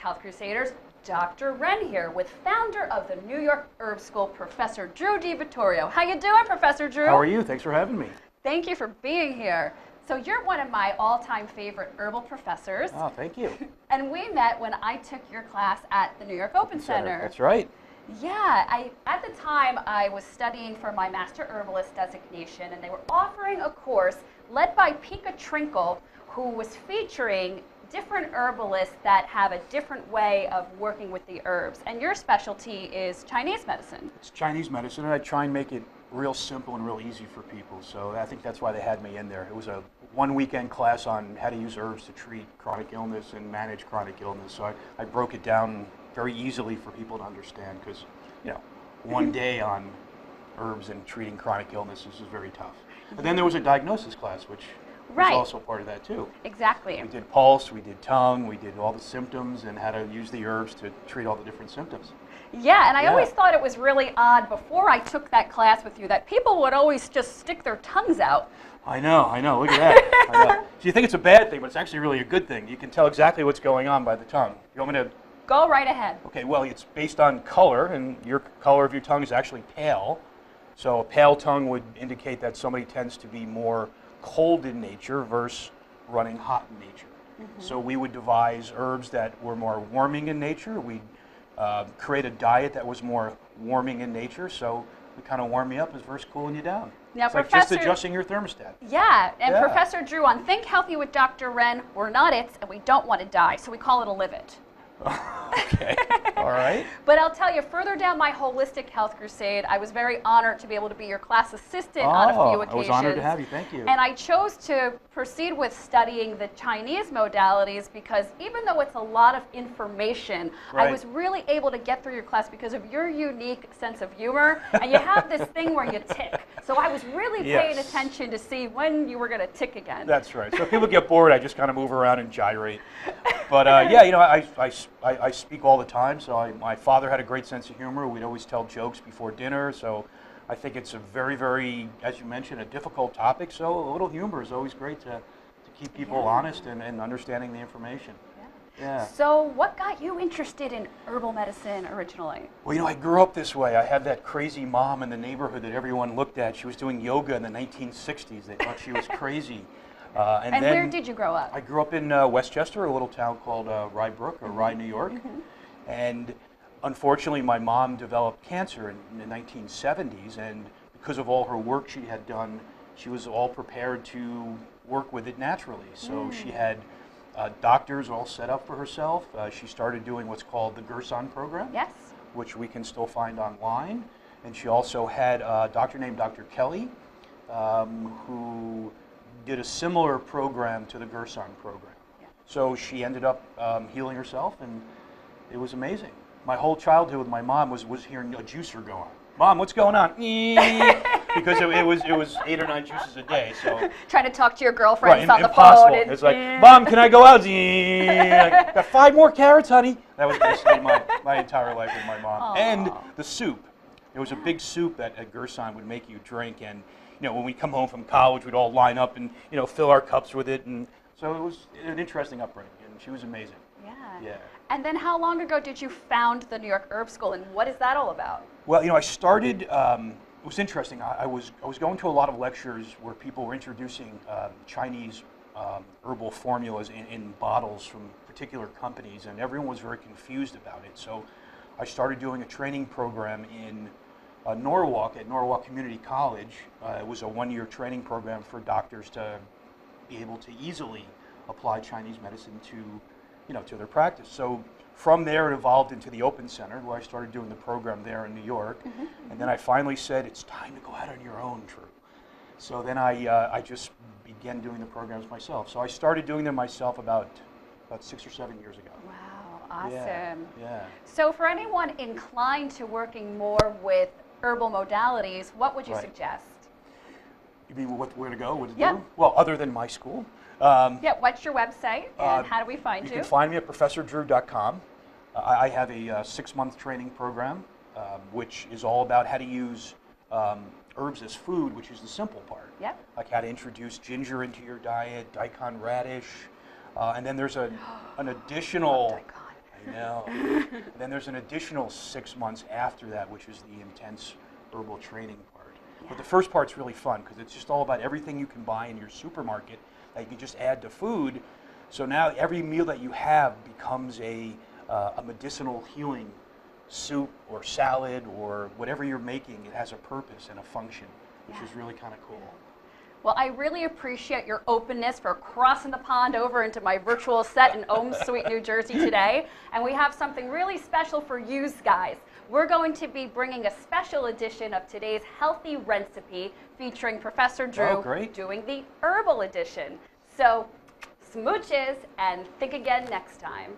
Health Crusaders. Dr. Ren here with founder of the New York Herb School, Professor Drew Divittorio. How you doing, Professor Drew? How are you? Thanks for having me. Thank you for being here. So you're one of my all-time favorite herbal professors. Oh, thank you. And we met when I took your class at the New York Open Center. That's right. Yeah, at the time I was studying for my Master Herbalist designation, and they were offering a course led by Pika Trinkle, who was featuring different herbalists that have a different way of working with the herbs. And your specialty is Chinese medicine. It's Chinese medicine, and I try and make it real simple and real easy for people. So I think that's why they had me in there. It was a one-weekend class on how to use herbs to treat chronic illness and manage chronic illness. So I broke it down very easily for people to understand, because, you know, one day on herbs and treating chronic illnesses is very tough. And then there was a diagnosis class, which was also part of that too. Exactly. We did pulse, we did tongue, we did all the symptoms and how to use the herbs to treat all the different symptoms. Yeah, and I always thought it was really odd before I took that class with you that people would always just stick their tongues out. I know, look at that. I know. So you think it's a bad thing, but it's actually really a good thing. You can tell exactly what's going on by the tongue. You want me to? Go right ahead. Okay, well, it's based on color, and your color of your tongue is actually pale. So a pale tongue would indicate that somebody tends to be more cold in nature versus running hot in nature. So we would devise herbs that were more warming in nature. We'd create a diet that was more warming in nature, so we kind of warm you up as versus cooling you down. Now, it's like just adjusting your thermostat. Yeah, and Professor Drew on Think Healthy with Dr. Ren, we're not it, and we don't want to die, so we call it a live it. Okay, all right. But I'll tell you, further down my holistic health crusade, I was very honored to be able to be your class assistant on a few occasions. I was honored to have you, thank you. And I chose to proceed with studying the Chinese modalities because even though it's a lot of information, I was really able to get through your class because of your unique sense of humor, and you have this thing where you tick. So I was really paying attention to see when you were going to tick again. That's right. So if people get bored, I just kind of move around and gyrate. But yeah, you know, I speak all the time, so my father had a great sense of humor. We'd always tell jokes before dinner, so I think it's a very, very, as you mentioned, a difficult topic, so a little humor is always great to keep people honest and understanding the information. Yeah. So what got you interested in herbal medicine originally? Well, you know, I grew up this way. I had that crazy mom in the neighborhood that everyone looked at. She was doing yoga in the 1960s. They thought she was crazy. And then, where did you grow up? I grew up in Westchester, a little town called Rye Brook, or Rye, New York. And unfortunately, my mom developed cancer in the 1970s, and because of all her work she had done, she was all prepared to work with it naturally. So she had doctors all set up for herself. She started doing what's called the Gerson program, which we can still find online. And she also had a doctor named Dr. Kelly, who did a similar program to the Gerson program. So she ended up healing herself, and it was amazing. My whole childhood with my mom was hearing a juicer go on. Mom, what's going on? Because it was 8 or 9 juices a day. So trying to talk to your girlfriends on the impossible. phone. It's like, Mom, can I go out? Like, got 5 more carrots, honey. That was basically my entire life with my mom. And the soup. There was a big soup that Gerson would make you drink, and you know, when we come home from college, we'd all line up and, you know, fill our cups with it. And so it was an interesting upbringing, and she was amazing. Yeah. And then how long ago did you found the New York Herb School, and what is that all about? Well, you know, I started, it was interesting. I was going to a lot of lectures where people were introducing Chinese herbal formulas in bottles from particular companies, and everyone was very confused about it. So I started doing a training program in Norwalk at Norwalk Community College. It was a 1-year training program for doctors to be able to easily apply Chinese medicine to, you know, to their practice. So from there, it evolved into the Open Center, where I started doing the program there in New York. And then I finally said, it's time to go out on your own, Drew. So then I just began doing the programs myself. So I started doing them myself about 6 or 7 years ago. Wow, awesome. Yeah. So for anyone inclined to working more with herbal modalities, what would you suggest? You mean where to go, what to do? Well, other than my school. What's your website, and how do we find you? You can find me at professordrew.com. I have a 6-month training program, which is all about how to use herbs as food, which is the simple part. Like how to introduce ginger into your diet, daikon radish, and then there's an additional. I know. And then there's an additional 6 months after that, which is the intense herbal training part. But the first part's really fun because it's just all about everything you can buy in your supermarket that you can just add to food. So now every meal that you have becomes a medicinal healing soup or salad or whatever you're making. It has a purpose and a function, which is really kind of cool. Well, I really appreciate your openness for crossing the pond over into my virtual set in Sweet, New Jersey today. And we have something really special for you guys. We're going to be bringing a special edition of today's Healthy Recipe featuring Professor Drew doing the Herbal edition. So smooches and think again next time.